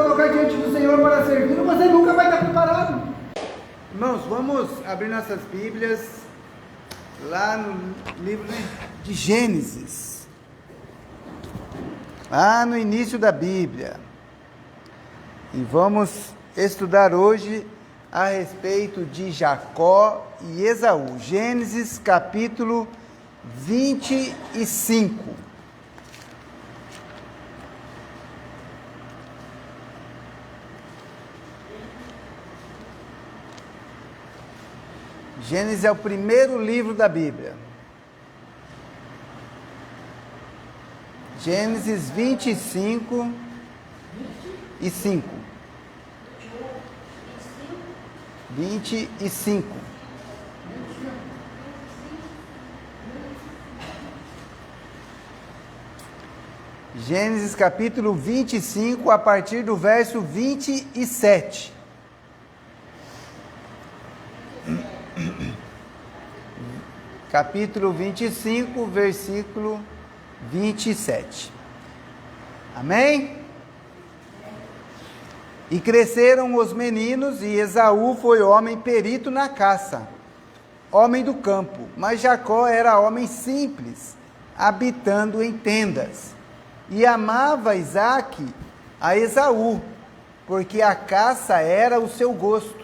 colocar diante do Senhor para servir, você nunca vai estar preparado. Irmãos, vamos abrir nossas Bíblias lá no livro de Gênesis, lá no início da Bíblia, e vamos estudar hoje a respeito de Jacó e Esaú. Gênesis capítulo 25. Gênesis é o primeiro livro da Bíblia. Gênesis 25 e 5. 25. Gênesis capítulo 25, a partir do verso 27. Capítulo 25, versículo 27. Amém? E cresceram os meninos, e Esaú foi homem perito na caça, homem do campo, mas Jacó era homem simples, habitando em tendas. E amava Isaque a Esaú, porque a caça era o seu gosto.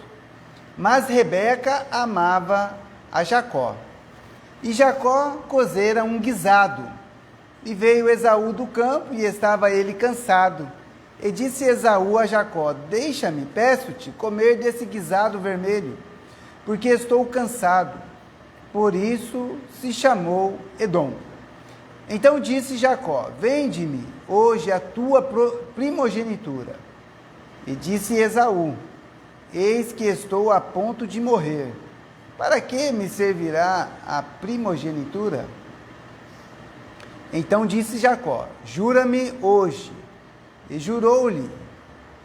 Mas Rebeca amava a Jacó. E Jacó cozera um guisado. E veio Esaú do campo, e estava ele cansado. E disse Esaú a Jacó: deixa-me, peço-te, comer desse guisado vermelho, porque estou cansado. Por isso se chamou Edom. Então disse Jacó: vende-me hoje a tua primogenitura. E disse Esaú: eis que estou a ponto de morrer. Para que me servirá a primogenitura? Então disse Jacó: jura-me hoje. E jurou-lhe,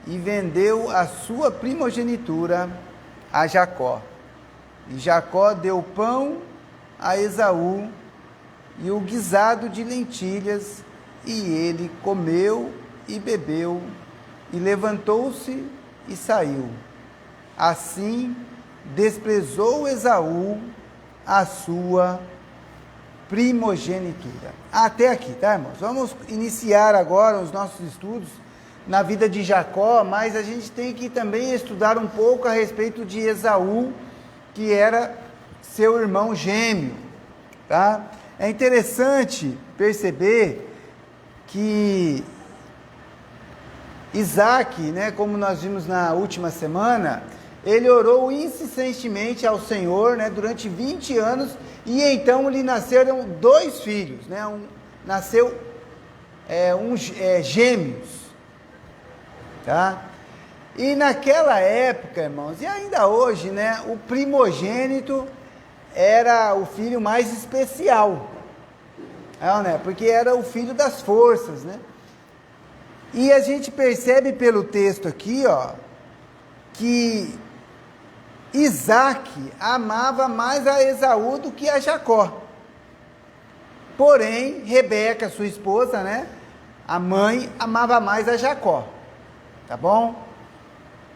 e vendeu a sua primogenitura a Jacó. E Jacó deu pão a Esaú e o guisado de lentilhas, e ele comeu e bebeu, e levantou-se e saiu. Assim desprezou Esaú a sua primogenitura. Até aqui, tá, irmãos? Vamos iniciar agora os nossos estudos na vida de Jacó, mas a gente tem que também estudar um pouco a respeito de Esaú, que era seu irmão gêmeo, tá? É interessante perceber que Isaque, né, como nós vimos na última semana, ele orou insistentemente ao Senhor, né, durante 20 anos, e então lhe nasceram dois filhos, né, gêmeos, tá? E naquela época, irmãos, e ainda hoje, né, o primogênito era o filho mais especial, né, porque era o filho das forças, né? E a gente percebe pelo texto aqui, ó, que Isaque amava mais a Esaú do que a Jacó. Porém, Rebeca, sua esposa, né, a mãe, amava mais a Jacó. Tá bom?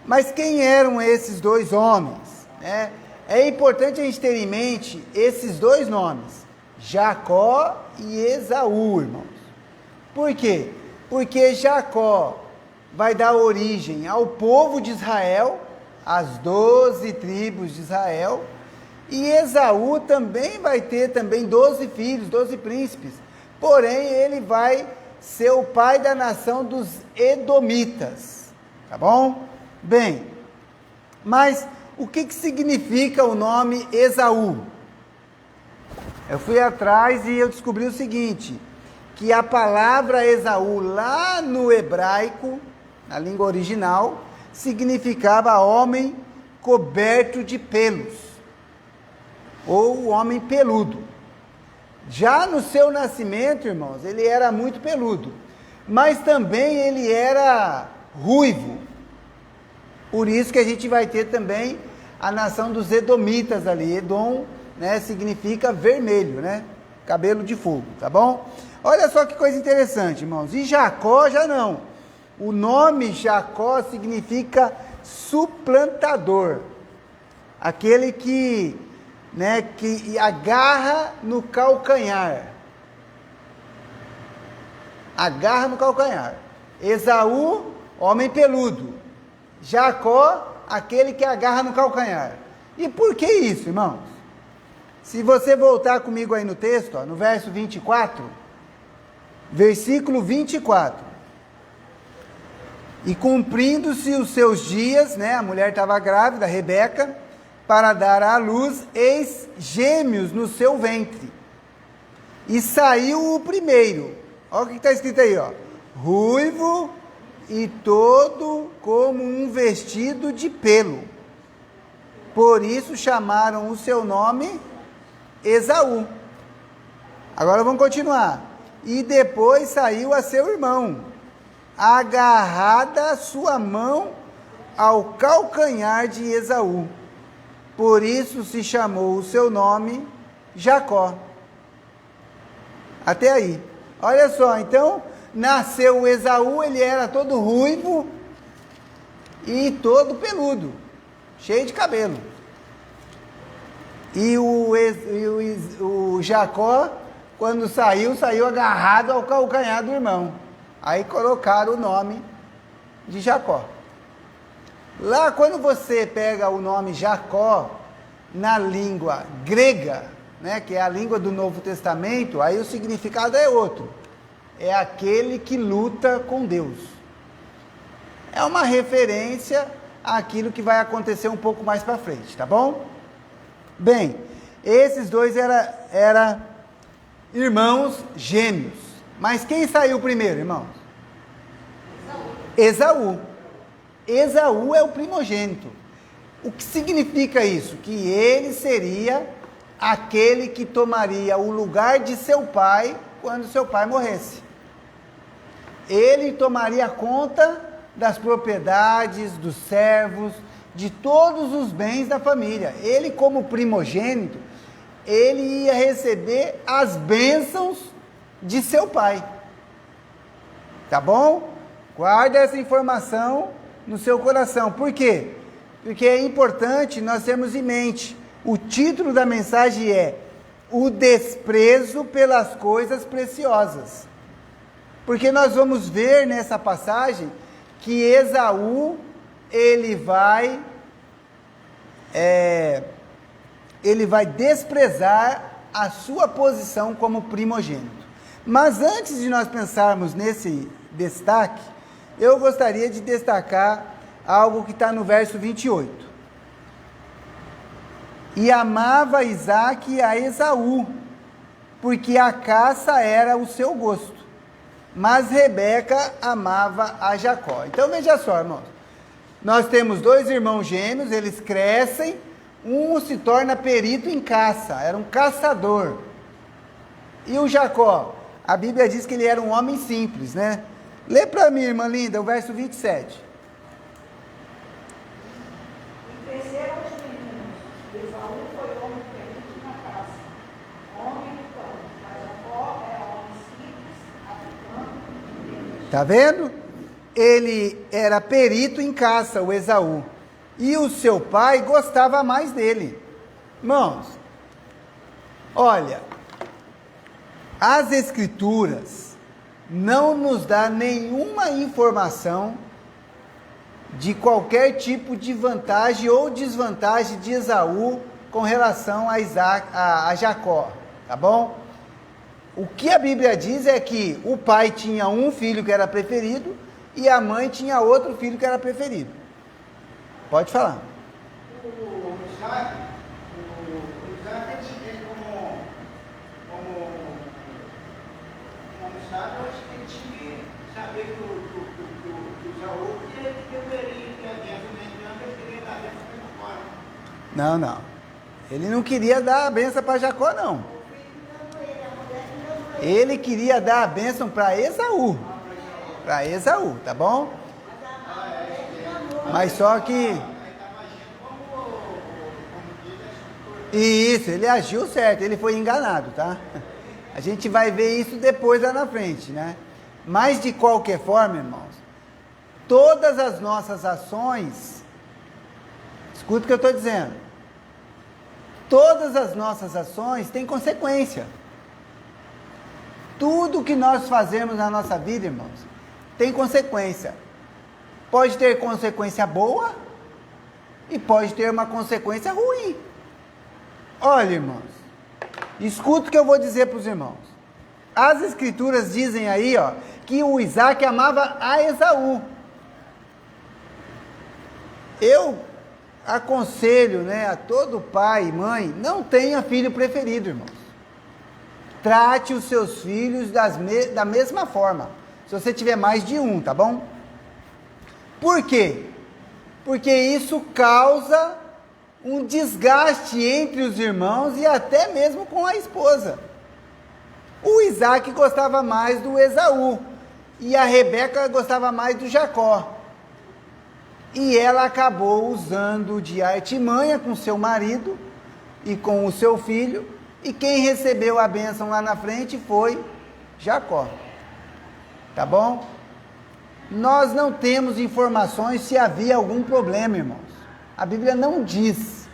Mas quem eram esses dois homens, né? É importante a gente ter em mente esses dois nomes, Jacó e Esaú, irmãos. Por quê? Porque Jacó vai dar origem ao povo de Israel, as 12 tribos de Israel, e Esaú também vai ter 12 filhos, 12 príncipes, porém ele vai ser o pai da nação dos Edomitas, tá bom? Bem, mas o que significa o nome Esaú? Eu fui atrás e eu descobri o seguinte, que a palavra Esaú lá no hebraico, na língua original, significava homem coberto de pelos, ou homem peludo. Já no seu nascimento, irmãos, ele era muito peludo, mas também ele era ruivo. Por isso que a gente vai ter também a nação dos Edomitas ali. Edom, né, significa vermelho, né? Cabelo de fogo, tá bom? Olha só que coisa interessante, irmãos. E Jacó já não. O nome Jacó significa suplantador, aquele que agarra no calcanhar. Agarra no calcanhar. Esaú, homem peludo. Jacó, aquele que agarra no calcanhar. E por que isso, irmãos? Se você voltar comigo aí no texto, ó, no verso 24, versículo 24. E cumprindo-se os seus dias, né, a mulher estava grávida, Rebeca, para dar à luz, eis gêmeos no seu ventre. E saiu o primeiro. Olha o que está escrito aí, ó. Ruivo e todo como um vestido de pelo. Por isso chamaram o seu nome Esaú. Agora vamos continuar. E depois saiu a seu irmão, agarrada a sua mão ao calcanhar de Esaú. Por isso se chamou o seu nome Jacó. Até aí. Olha só, então nasceu o Esaú, ele era todo ruivo e todo peludo, cheio de cabelo. E o Jacó, quando saiu agarrado ao calcanhar do irmão. Aí colocaram o nome de Jacó. Lá, quando você pega o nome Jacó na língua grega, né, que é a língua do Novo Testamento, aí o significado é outro. É aquele que luta com Deus. É uma referência àquilo que vai acontecer um pouco mais para frente, tá bom? Bem, esses dois eram irmãos gêmeos. Mas quem saiu primeiro, irmãos? Esaú. Esaú é o primogênito. O que significa isso? Que ele seria aquele que tomaria o lugar de seu pai quando seu pai morresse. Ele tomaria conta das propriedades, dos servos, de todos os bens da família. Ele, como primogênito, ele ia receber as bênçãos de seu pai. Tá bom? Guarda essa informação no seu coração. Por quê? Porque é importante nós termos em mente. O título da mensagem é O Desprezo pelas Coisas Preciosas. Porque nós vamos ver nessa passagem que Esaú, ele vai desprezar a sua posição como primogênito. Mas antes de nós pensarmos nesse destaque, eu gostaria de destacar algo que está no verso 28. E amava Isaque a Esaú, porque a caça era o seu gosto. Mas Rebeca amava a Jacó. Então veja só, irmãos. Nós temos dois irmãos gêmeos, eles crescem, um se torna perito em caça, era um caçador. E o Jacó? A Bíblia diz que ele era um homem simples, né? Lê para mim, irmã linda, o verso 27. E cresceram os meninos. Esaú foi homem perito na caça, homem do campo, mas Jacó era homem simples, africano. Tá vendo? Ele era perito em caça, o Esaú. E o seu pai gostava mais dele. Irmãos, olha, as Escrituras não nos dá nenhuma informação de qualquer tipo de vantagem ou desvantagem de Esaú com relação a Jacó, tá bom? O que a Bíblia diz é que o pai tinha um filho que era preferido e a mãe tinha outro filho que era preferido. Pode falar. O Isaac, ele como Isaac, eu acho que ele tinha que saber que o Esaú deveria ter a bênção dentro, ele queria dar a bênção para fora. Não, não. Ele não queria dar a bênção para Jacó, não. Ele queria dar a bênção para Esaú. Para Esaú, tá bom? Mas só que... Isso, ele agiu certo, ele foi enganado, tá? A gente vai ver isso depois lá na frente, né? Mas de qualquer forma, irmãos, todas as nossas ações, escuta o que eu estou dizendo, todas as nossas ações têm consequência. Tudo que nós fazemos na nossa vida, irmãos, tem consequência. Pode ter consequência boa e pode ter uma consequência ruim. Olha, irmãos, escuta o que eu vou dizer para os irmãos. As escrituras dizem aí, ó, que o Isaac amava a Esaú. Eu aconselho, né, a todo pai e mãe, não tenha filho preferido, irmãos. Trate os seus filhos da mesma forma. Se você tiver mais de um, tá bom? Por quê? Porque isso causa um desgaste entre os irmãos e até mesmo com a esposa. O Isaac gostava mais do Esaú e a Rebeca gostava mais do Jacó. E ela acabou usando de artimanha com seu marido e com o seu filho, e quem recebeu a bênção lá na frente foi Jacó. Tá bom? Nós não temos informações se havia algum problema, irmãos. A Bíblia não diz.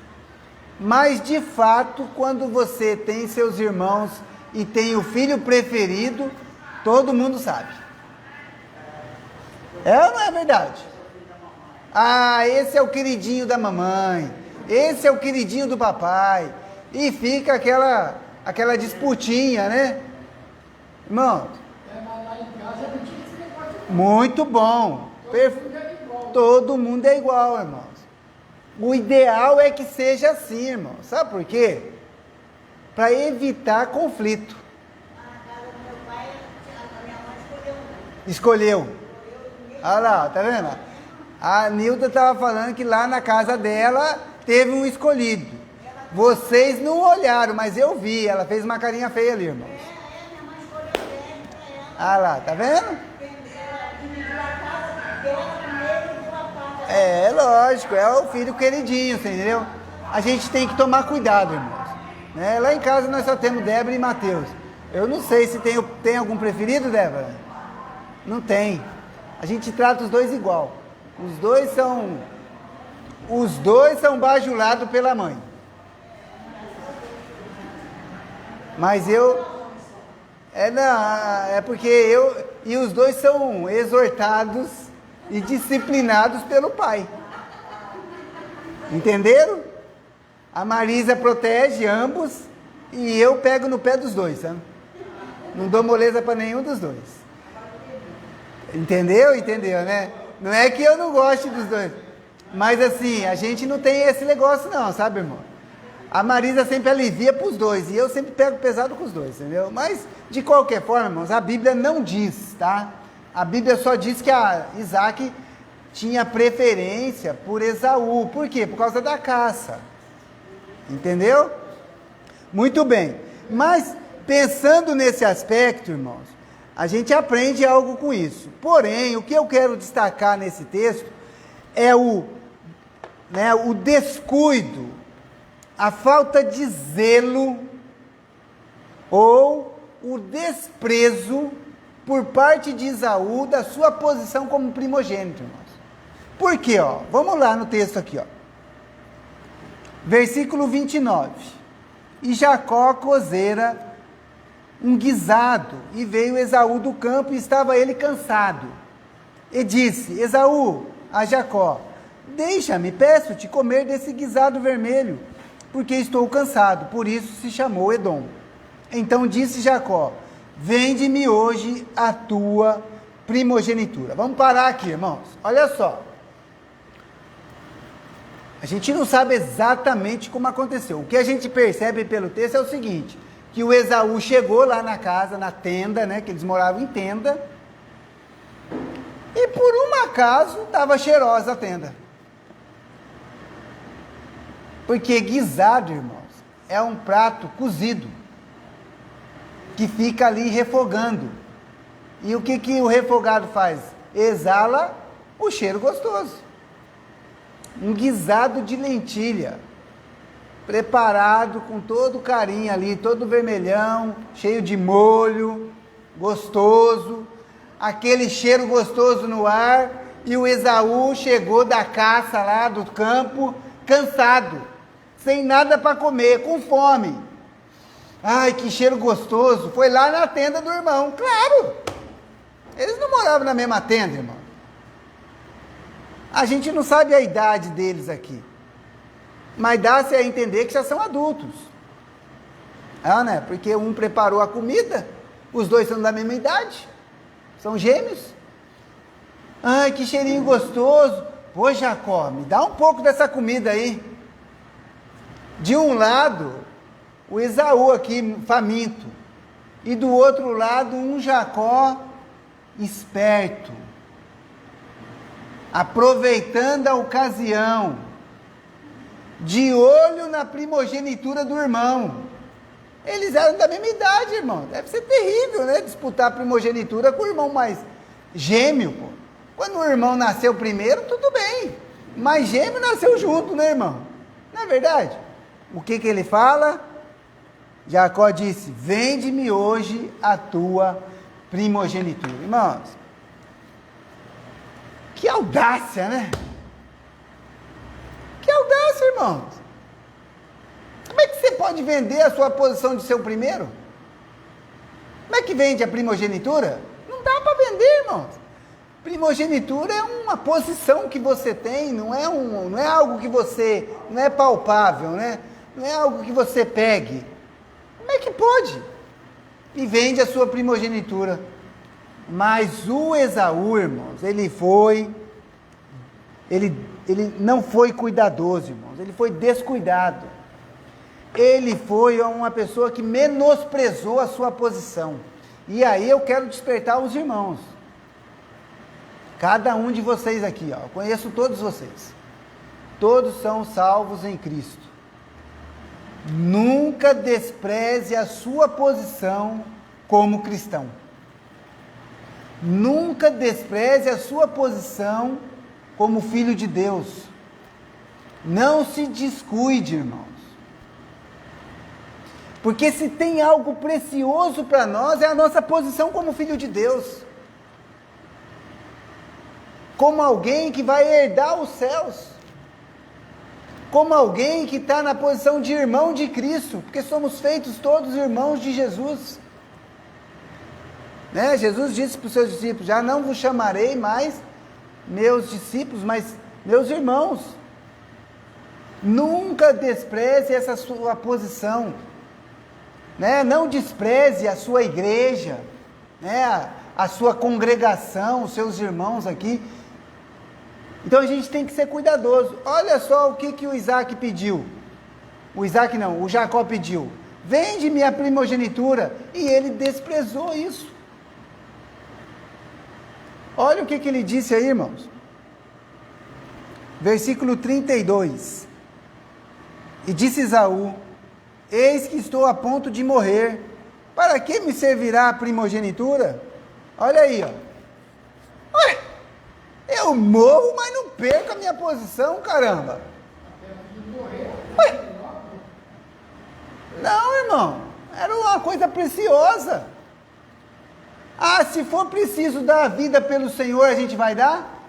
Mas, de fato, quando você tem seus irmãos e tem o filho preferido, todo mundo sabe. É ou não é verdade? Ah, esse é o queridinho da mamãe, esse é o queridinho do papai. E fica aquela disputinha, né? Irmão, muito bom. Todo mundo é igual, irmãos. O ideal é que seja assim, irmão. Sabe por quê? Para evitar conflito. Escolheu. Olha lá, tá vendo? A Nilda estava falando que lá na casa dela teve um escolhido. Vocês não olharam, mas eu vi. Ela fez uma carinha feia ali, irmãos. Ah lá, tá vendo? É, lógico, é o filho queridinho, você entendeu? A gente tem que tomar cuidado, irmãos. Né? Lá em casa nós só temos Débora e Mateus. Eu não sei se tem algum preferido, Débora? Não tem. A gente trata os dois igual. Os dois são bajulados pela mãe. Mas é porque e os dois são exortados e disciplinados pelo pai. Entenderam? A Marisa protege ambos e eu pego no pé dos dois, sabe? Não dou moleza para nenhum dos dois. Entendeu? Entendeu, né? Não é que eu não goste dos dois. Mas assim, a gente não tem esse negócio não, sabe, irmão? A Marisa sempre alivia para os dois, e eu sempre pego pesado com os dois, entendeu? Mas, de qualquer forma, irmãos, a Bíblia não diz, tá? A Bíblia só diz que Isaac tinha preferência por Esaú. Por quê? Por causa da caça. Entendeu? Muito bem. Mas, pensando nesse aspecto, irmãos, a gente aprende algo com isso. Porém, o que eu quero destacar nesse texto é o descuido, a falta de zelo ou o desprezo por parte de Esaú da sua posição como primogênito, irmãos. Por quê? Vamos lá no texto aqui. Versículo 29. E Jacó cozera um guisado, e veio Esaú do campo, e estava ele cansado. E disse Esaú a Jacó: deixa-me, peço-te, comer desse guisado vermelho, porque estou cansado. Por isso se chamou Edom. Então disse Jacó: vende-me hoje a tua primogenitura. Vamos parar aqui, irmãos. Olha só. A gente não sabe exatamente como aconteceu. O que a gente percebe pelo texto é o seguinte: que o Esaú chegou lá na casa, na tenda, né, que eles moravam em tenda, e por um acaso estava cheirosa a tenda. Porque guisado, irmãos, é um prato cozido, que fica ali refogando. E o que o refogado faz? Exala o cheiro gostoso. Um guisado de lentilha, preparado com todo carinho ali, todo vermelhão, cheio de molho, gostoso, aquele cheiro gostoso no ar, e o Esaú chegou da caça lá do campo, cansado, sem nada para comer, com fome. Ai, que cheiro gostoso. Foi lá na tenda do irmão. Claro, eles não moravam na mesma tenda, irmão. A gente não sabe a idade deles aqui, mas dá-se a entender que já são adultos. Né? Porque um preparou a comida, os dois são da mesma idade, são gêmeos. Ai, que cheirinho gostoso. Pô, Jacó, me dá um pouco dessa comida aí. De um lado, o Esaú aqui, faminto. E do outro lado, um Jacó esperto. Aproveitando a ocasião. De olho na primogenitura do irmão. Eles eram da mesma idade, irmão. Deve ser terrível, né? Disputar a primogenitura com o irmão mais gêmeo, pô. Quando o irmão nasceu primeiro, tudo bem. Mas gêmeo nasceu junto, né, irmão? Não é verdade? O que ele fala? Jacó disse, vende-me hoje a tua primogenitura. Irmãos, que audácia, né? Que audácia, irmãos. Como é que você pode vender a sua posição de ser o primeiro? Como é que vende a primogenitura? Não dá para vender, irmãos. Primogenitura é uma posição que você tem, não é algo que você, não é palpável, né? Não é algo que você pegue. Como é que pode? E vende a sua primogenitura. Mas o Esaú, irmãos, ele não foi cuidadoso, irmãos, ele foi descuidado. Ele foi uma pessoa que menosprezou a sua posição. E aí eu quero despertar os irmãos. Cada um de vocês aqui, ó, eu conheço todos vocês. Todos são salvos em Cristo. Nunca despreze a sua posição como cristão. Nunca despreze a sua posição como filho de Deus. Não se descuide, irmãos. Porque se tem algo precioso para nós, é a nossa posição como filho de Deus. Como alguém que vai herdar os céus. Como alguém que está na posição de irmão de Cristo, porque somos feitos todos irmãos de Jesus. Né? Jesus disse para os seus discípulos, já não vos chamarei mais meus discípulos, mas meus irmãos. Nunca despreze essa sua posição. Né? Não despreze a sua igreja, né? A sua congregação, os seus irmãos aqui. Então a gente tem que ser cuidadoso. Olha só o que o Isaac pediu. O Jacó pediu. Vende-me a primogenitura. E ele desprezou isso. Olha o que ele disse aí, irmãos. Versículo 32. E disse Esaú, eis que estou a ponto de morrer. Para que me servirá a primogenitura? Olha aí, ó. Ué, eu morro, mas não perco a minha posição, caramba. Ué. Não, irmão. Era uma coisa preciosa. Ah, se for preciso dar a vida pelo Senhor, a gente vai dar?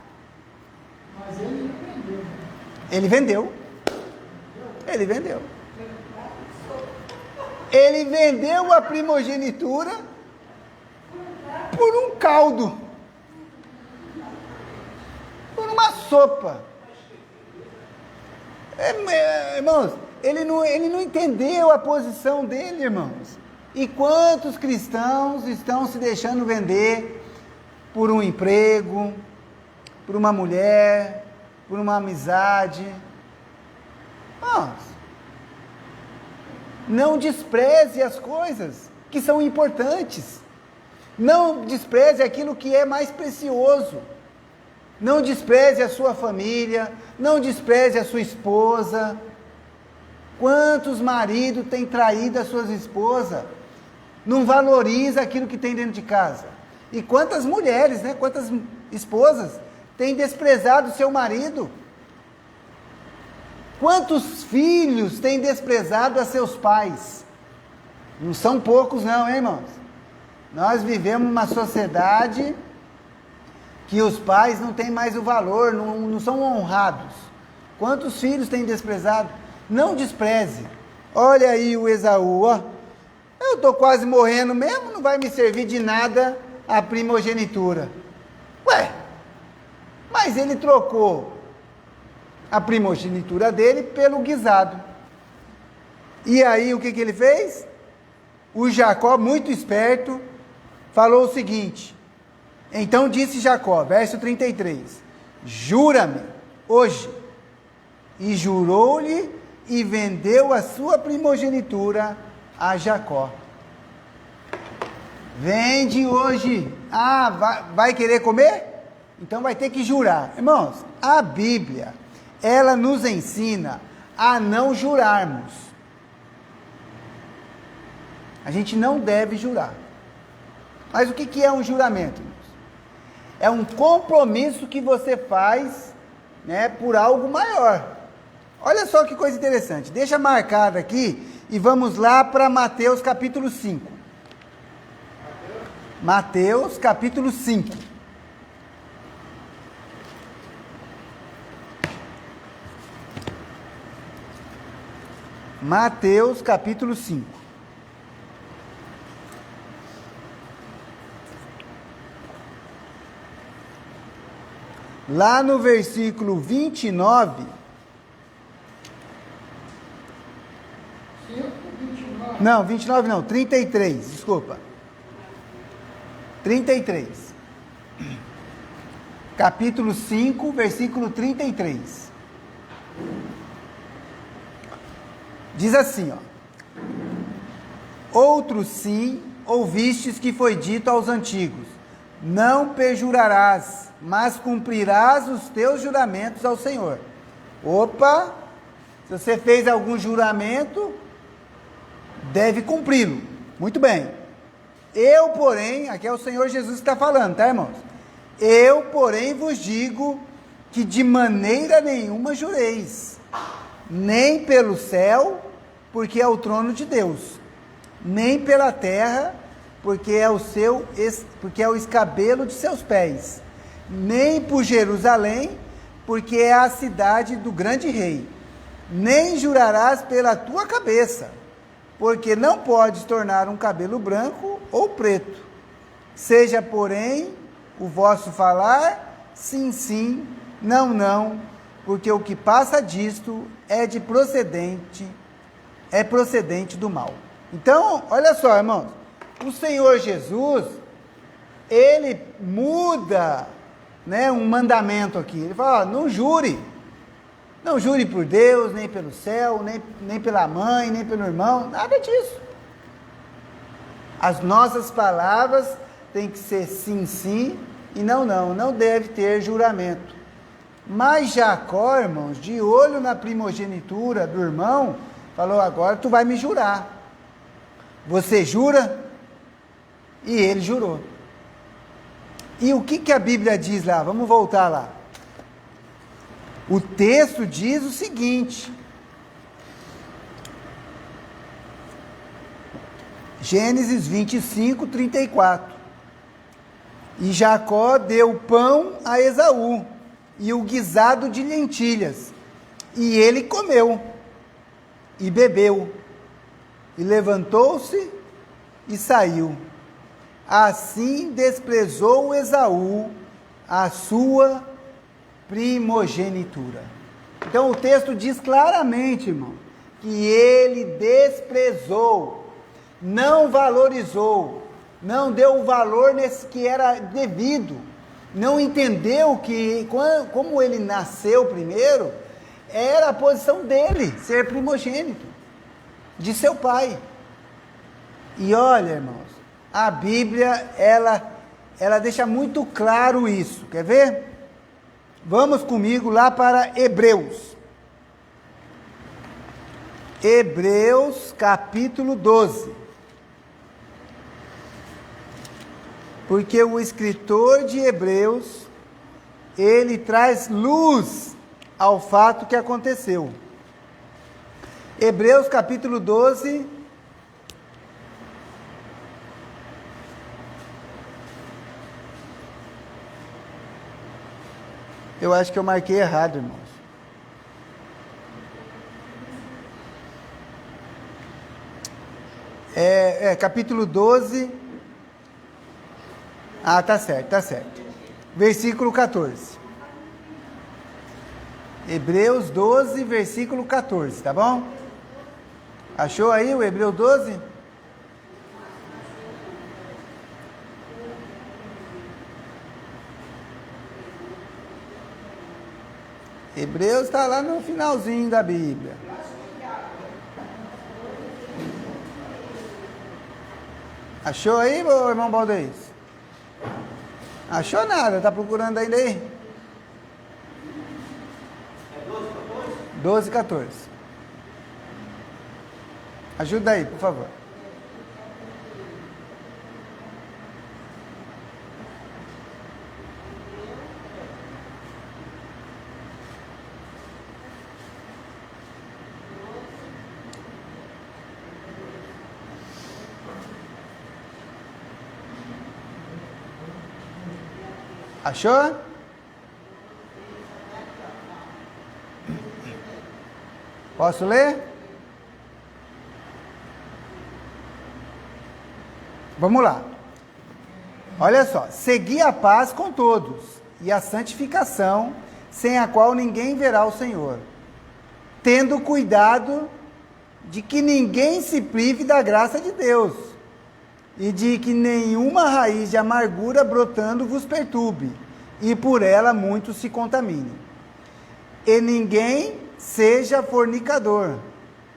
Mas ele não vendeu. Ele vendeu. Ele vendeu. Ele vendeu a primogenitura por um caldo. Por uma sopa. Irmãos, ele não entendeu a posição dele, irmãos. E quantos cristãos estão se deixando vender por um emprego, por uma mulher, por uma amizade? Irmãos, não despreze as coisas que são importantes. Não despreze aquilo que é mais precioso. Não despreze a sua família, não despreze a sua esposa. Quantos maridos têm traído as suas esposas? Não valoriza aquilo que tem dentro de casa. E quantas mulheres, né? Quantas esposas têm desprezado seu marido? Quantos filhos têm desprezado a seus pais? Não são poucos não, hein, irmãos? Nós vivemos uma sociedade que os pais não têm mais o valor, não são honrados. Quantos filhos têm desprezado? Não despreze. Olha aí o Esaú, ó. Eu estou quase morrendo mesmo, não vai me servir de nada a primogenitura. Ué, mas ele trocou a primogenitura dele pelo guisado. E aí o que ele fez? O Jacó, muito esperto, falou o seguinte: então disse Jacó, verso 33, jura-me hoje. E jurou-lhe e vendeu a sua primogenitura a Jacó. Vende hoje. Ah, vai querer comer? Então vai ter que jurar. Irmãos, a Bíblia, ela nos ensina a não jurarmos. A gente não deve jurar. Mas o que é um juramento? É um compromisso que você faz, né, por algo maior. Olha só que coisa interessante. Deixa marcado aqui e vamos lá para Mateus capítulo 5. Mateus capítulo 5. Mateus capítulo 5. Lá no versículo 29. 29. Não, 29 não, 33, desculpa. 33. Capítulo 5, versículo 33. Diz assim, ó: outro sim ouvistes que foi dito aos antigos: não perjurarás, mas cumprirás os teus juramentos ao Senhor. Opa! Se você fez algum juramento, deve cumpri-lo. Muito bem. Eu, porém, aqui é o Senhor Jesus que está falando, tá, irmãos? Eu, porém, vos digo que de maneira nenhuma jureis, nem pelo céu, porque é o trono de Deus, nem pela terra, porque é o escabelo de seus pés, nem por Jerusalém, porque é a cidade do grande rei, nem jurarás pela tua cabeça, porque não podes tornar um cabelo branco ou preto. Seja, porém, o vosso falar, sim, sim, não, não, porque o que passa disto é procedente do mal. Então, olha só, irmãos, o Senhor Jesus, ele muda, né, um mandamento aqui. Ele fala, ó, não jure por Deus, nem pelo céu, nem pela mãe, nem pelo irmão, nada disso. As nossas palavras têm que ser sim, sim, e não, não, não deve ter juramento. Mas Jacó, irmãos, de olho na primogenitura do irmão, falou, agora tu vai me jurar. Você jura? E ele jurou. E o que a Bíblia diz lá? Vamos voltar lá. O texto diz o seguinte: Gênesis 25, 34. E Jacó deu pão a Esaú e o guisado de lentilhas, e ele comeu e bebeu, e levantou-se e saiu. Assim desprezou Esaú a sua primogenitura. Então o texto diz claramente, irmão, que ele desprezou, não valorizou, não deu o valor nesse que era devido, não entendeu que como ele nasceu primeiro, era a posição dele, ser primogênito de seu pai. E olha, irmãos, a Bíblia, ela deixa muito claro isso. Quer ver? Vamos comigo lá para Hebreus. Hebreus capítulo 12. Porque o escritor de Hebreus, ele traz luz ao fato que aconteceu. Hebreus capítulo 12, Eu acho que eu marquei errado, irmãos. Capítulo 12. Ah, tá certo, tá certo. Versículo 14. Hebreus 12, versículo 14, tá bom? Achou aí o Hebreus 12? Hebreus está lá no finalzinho da Bíblia. Achou aí, meu irmão Baldez? Achou nada? Tá procurando ainda aí? 12, 14. Ajuda aí, por favor. Achou? Posso ler? Vamos lá. Olha só. Segui a paz com todos e a santificação, sem a qual ninguém verá o Senhor, tendo cuidado de que ninguém se prive da graça de Deus, e de que nenhuma raiz de amargura brotando vos perturbe, e por ela muitos se contaminem. E ninguém seja fornicador,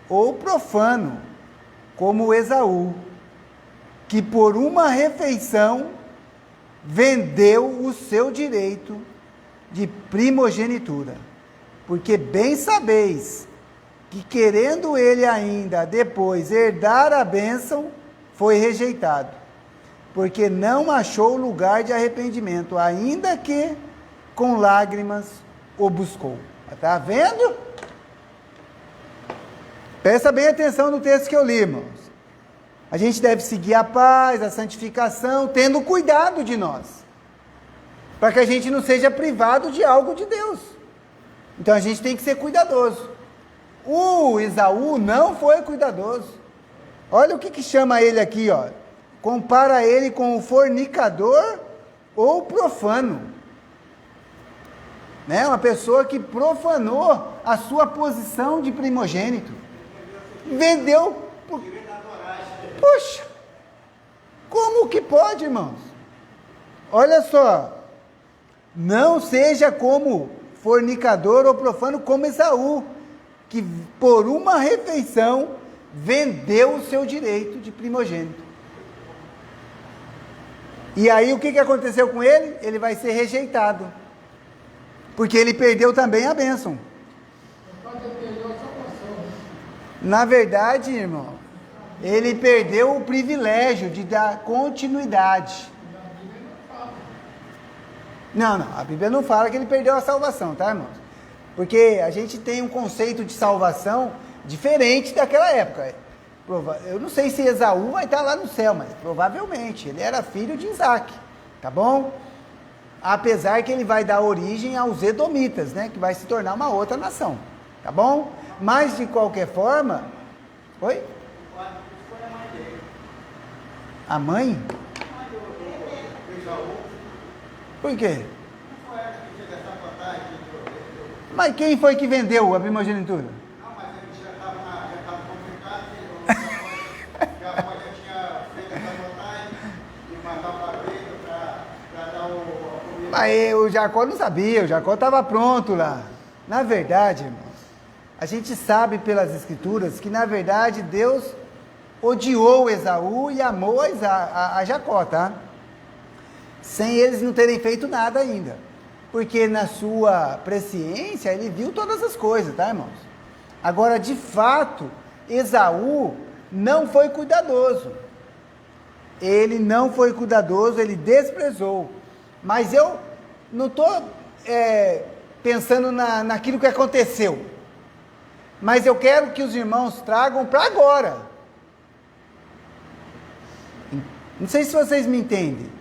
ou profano, como Esaú, que por uma refeição vendeu o seu direito de primogenitura. Porque bem sabeis que, querendo ele ainda depois herdar a bênção, foi rejeitado, porque não achou lugar de arrependimento, ainda que com lágrimas o buscou. Está vendo? Presta bem atenção no texto que eu li, irmãos. A gente deve seguir a paz, a santificação, tendo cuidado de nós, para que a gente não seja privado de algo de Deus. Então a gente tem que ser cuidadoso. O Esaú não foi cuidadoso. Olha o que chama ele aqui, ó. Compara ele com o fornicador ou profano. Né? Uma pessoa que profanou a sua posição de primogênito. Vendeu. Poxa, como que pode, irmãos? Olha só. Não seja como fornicador ou profano como Esaú, que por uma refeição vendeu o seu direito de primogênito. E aí o que aconteceu com ele? Ele vai ser rejeitado, porque ele perdeu também a bênção. Na verdade, irmão, ele perdeu o privilégio de dar continuidade. Não, a Bíblia não fala que ele perdeu a salvação, tá, irmãos? Porque a gente tem um conceito de salvação diferente daquela época. Eu não sei se Esaú vai estar lá no céu, mas provavelmente ele era filho de Isaac, tá bom? Apesar que ele vai dar origem aos Edomitas, né? Que vai se tornar uma outra nação, tá bom? Mas de qualquer forma, oi? A mãe? Por quê? Mas quem foi que vendeu a primogenitura? Não, mas ele já estava complicado, já tinha feito essa vantagem de mandar para Pedro para dar a comida. Mas o Jacó não sabia, o Jacó estava pronto lá. Na verdade, irmãos, a gente sabe pelas escrituras que na verdade Deus odiou Esaú e amou a Jacó, tá? Sem eles não terem feito nada ainda. Porque na sua presciência ele viu todas as coisas, tá, irmãos? Agora, de fato, Esaú não foi cuidadoso. Ele não foi cuidadoso, ele desprezou. Mas eu não estou pensando naquilo que aconteceu. Mas eu quero que os irmãos tragam para agora. Não sei se vocês me entendem.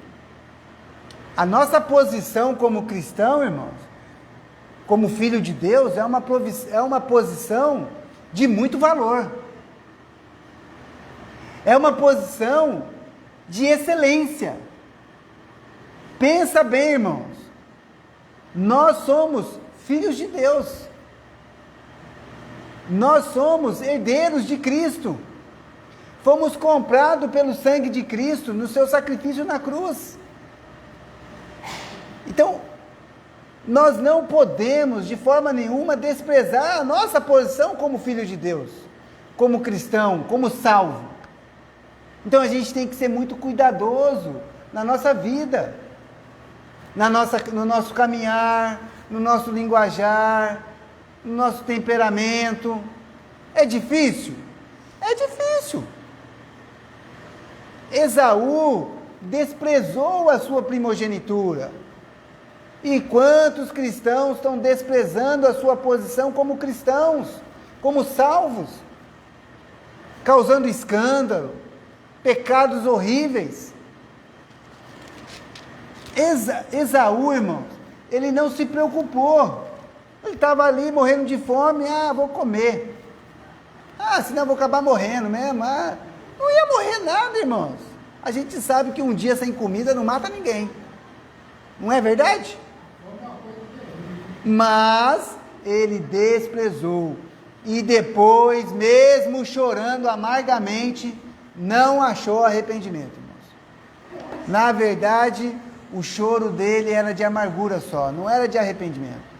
A nossa posição como cristão, irmãos, como filho de Deus, é uma posição de muito valor. É uma posição de excelência. Pensa bem, irmãos. Nós somos filhos de Deus. Nós somos herdeiros de Cristo. Fomos comprados pelo sangue de Cristo no seu sacrifício na cruz. Então, nós não podemos de forma nenhuma desprezar a nossa posição como filho de Deus, como cristão, como salvo. Então a gente tem que ser muito cuidadoso na nossa vida, no nosso caminhar, no nosso linguajar, no nosso temperamento. É difícil? É difícil. Esaú desprezou a sua primogenitura. E quantos cristãos estão desprezando a sua posição como cristãos, como salvos, causando escândalo, pecados horríveis. Esaú, irmãos, ele não se preocupou. Ele estava ali morrendo de fome. Vou comer. Senão eu vou acabar morrendo mesmo. Não ia morrer nada, irmãos. A gente sabe que um dia sem comida não mata ninguém. Não é verdade? Mas ele desprezou. E depois, mesmo chorando amargamente, não achou arrependimento, irmãos. Na verdade, o choro dele era de amargura só, não era de arrependimento.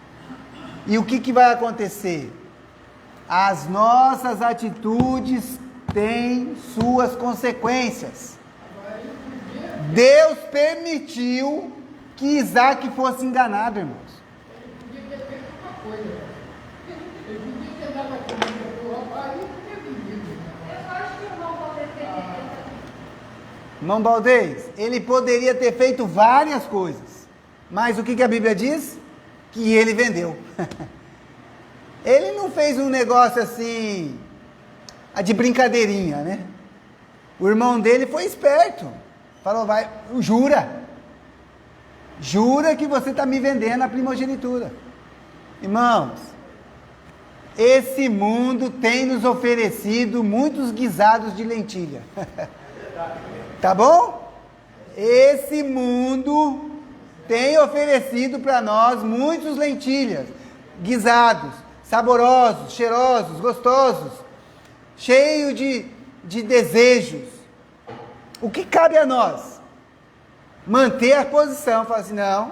E o que vai acontecer? As nossas atitudes têm suas consequências. Deus permitiu que Isaac fosse enganado, irmãos. Ele podia ter feito uma coisa. Ele podia ter dado a comida para o rapaz e ter vivido. Eu acho que o irmão Valdez teria. Irmão Valdez, ele poderia ter feito várias coisas. Mas o que a Bíblia diz? Que ele vendeu. Ele não fez um negócio assim, de brincadeirinha, né? O irmão dele foi esperto. Falou, jura que você está me vendendo a primogenitura. Irmãos, esse mundo tem nos oferecido muitos guisados de lentilha. Tá bom? Esse mundo tem oferecido para nós muitos lentilhas, guisados, saborosos, cheirosos, gostosos, cheio de desejos. O que cabe a nós? Manter a posição, falar assim, não.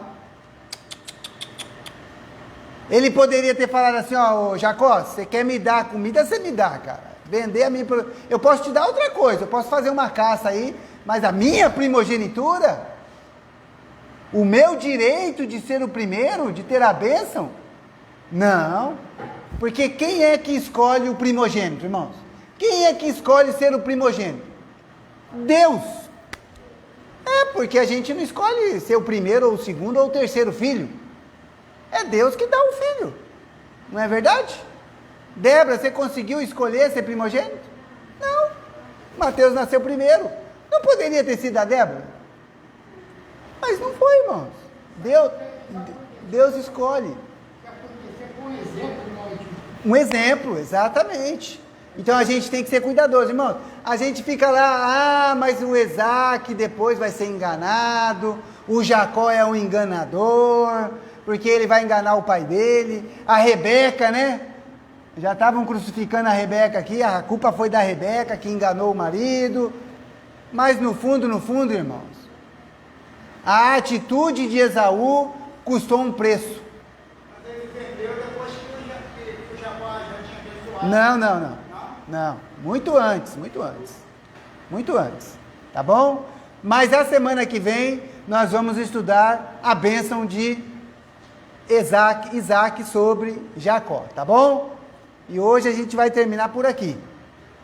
Ele poderia ter falado assim, Jacó, você quer me dar comida, você me dá, cara. Vender a minha... Eu posso te dar outra coisa, eu posso fazer uma caça aí, mas a minha primogenitura, o meu direito de ser o primeiro, de ter a bênção, não. Porque quem é que escolhe o primogênito, irmãos? Quem é que escolhe ser o primogênito? Deus. Porque a gente não escolhe ser o primeiro, ou o segundo, ou o terceiro filho. É Deus que dá o filho. Não é verdade? Débora, você conseguiu escolher ser primogênito? Não. Mateus nasceu primeiro. Não poderia ter sido a Débora? Mas não foi, irmãos. Deus escolhe. Um exemplo, exatamente. Então a gente tem que ser cuidadoso, irmãos. A gente fica lá, mas o Isaac depois vai ser enganado, o Jacó é um enganador, porque ele vai enganar o pai dele, a Rebeca, né? Já estavam crucificando a Rebeca aqui, a culpa foi da Rebeca que enganou o marido. Mas no fundo, irmãos, a atitude de Esaú custou um preço. Mas ele vendeu depois que o Jacó já tinha abençoado. Não, muito antes, tá bom? Mas a semana que vem nós vamos estudar a bênção de Isaac sobre Jacó, tá bom? E hoje a gente vai terminar por aqui,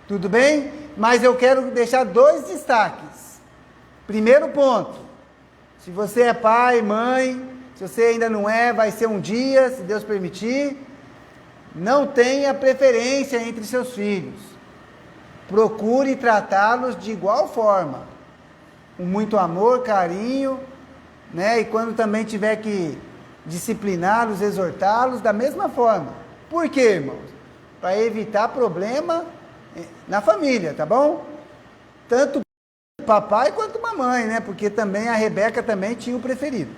tudo bem? Mas eu quero deixar 2 destaques. Primeiro ponto, se você é pai, mãe, se você ainda não é, vai ser um dia, se Deus permitir. Não tenha preferência entre seus filhos. Procure tratá-los de igual forma, com muito amor, carinho, né? E quando também tiver que discipliná-los, exortá-los da mesma forma. Por quê, irmãos? Para evitar problema na família, tá bom? Tanto papai quanto mamãe, né? Porque também a Rebeca também tinha o preferido.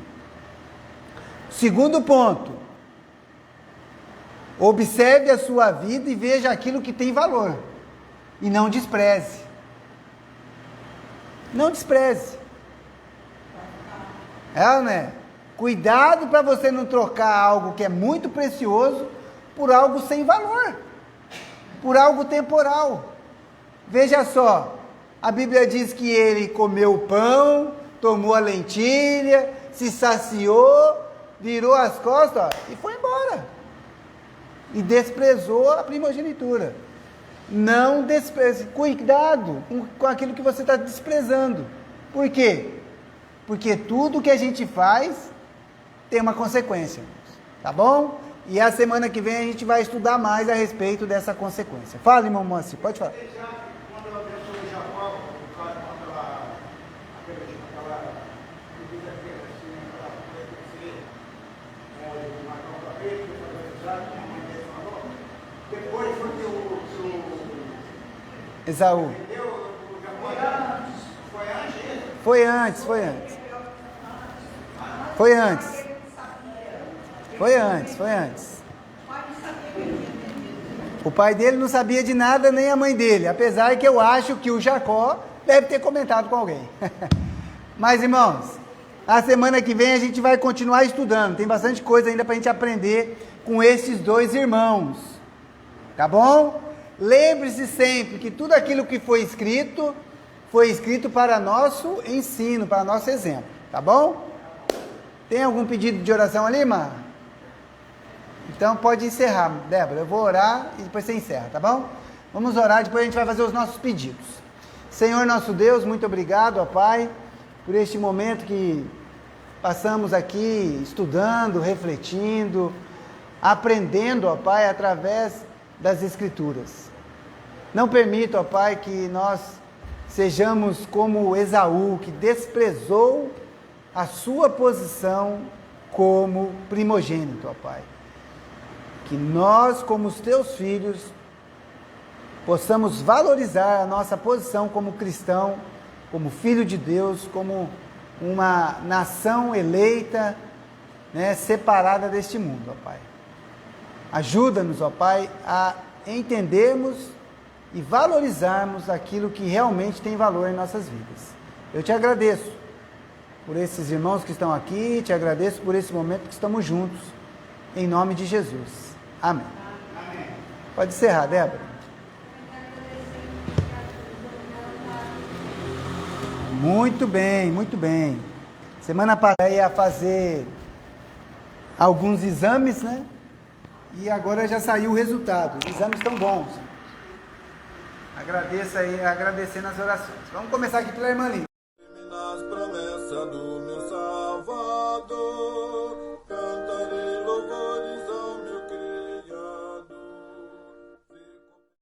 Segundo ponto, observe a sua vida e veja aquilo que tem valor. E não despreze. Não despreze. Né? Cuidado para você não trocar algo que é muito precioso por algo sem valor. Por algo temporal. Veja só, a Bíblia diz que ele comeu o pão, tomou a lentilha, se saciou, virou as costas, ó, e foi embora. E desprezou a primogenitura. Não despreze. Cuidado com aquilo que você está desprezando. Por quê? Porque tudo que a gente faz tem uma consequência. Tá bom? E a semana que vem a gente vai estudar mais a respeito dessa consequência. Fala, irmão Manci, pode falar. Quando a pessoa já fala, depois foi que o Esaú. foi antes. Foi antes. O pai dele não sabia de nada, nem a mãe dele. Apesar que eu acho que o Jacó deve ter comentado com alguém. Mas, irmãos, a semana que vem a gente vai continuar estudando. Tem bastante coisa ainda para a gente aprender com esses dois irmãos. Tá bom? Lembre-se sempre que tudo aquilo que foi escrito para nosso ensino, para nosso exemplo. Tá bom? Tem algum pedido de oração ali, Mar? Então pode encerrar, Débora. Eu vou orar e depois você encerra, tá bom? Vamos orar, depois a gente vai fazer os nossos pedidos. Senhor nosso Deus, muito obrigado, ó Pai, por este momento que passamos aqui estudando, refletindo, aprendendo, ó Pai, através das Escrituras. Não permita, ó Pai, que nós sejamos como Esaú, que desprezou a sua posição como primogênito, ó Pai. Que nós, como os teus filhos, possamos valorizar a nossa posição como cristão, como filho de Deus, como uma nação eleita, né, separada deste mundo, ó Pai. Ajuda-nos, ó Pai, a entendermos e valorizarmos aquilo que realmente tem valor em nossas vidas. Eu te agradeço por esses irmãos que estão aqui, te agradeço por esse momento que estamos juntos, em nome de Jesus. Amém. Amém. Pode encerrar, Débora. Muito bem, muito bem. Semana passada eu ia fazer alguns exames, né? E agora já saiu o resultado. Os exames estão bons. Agradeço aí, agradecendo as orações. Vamos começar aqui pela irmã Lívia. Nas promessas do meu salvo.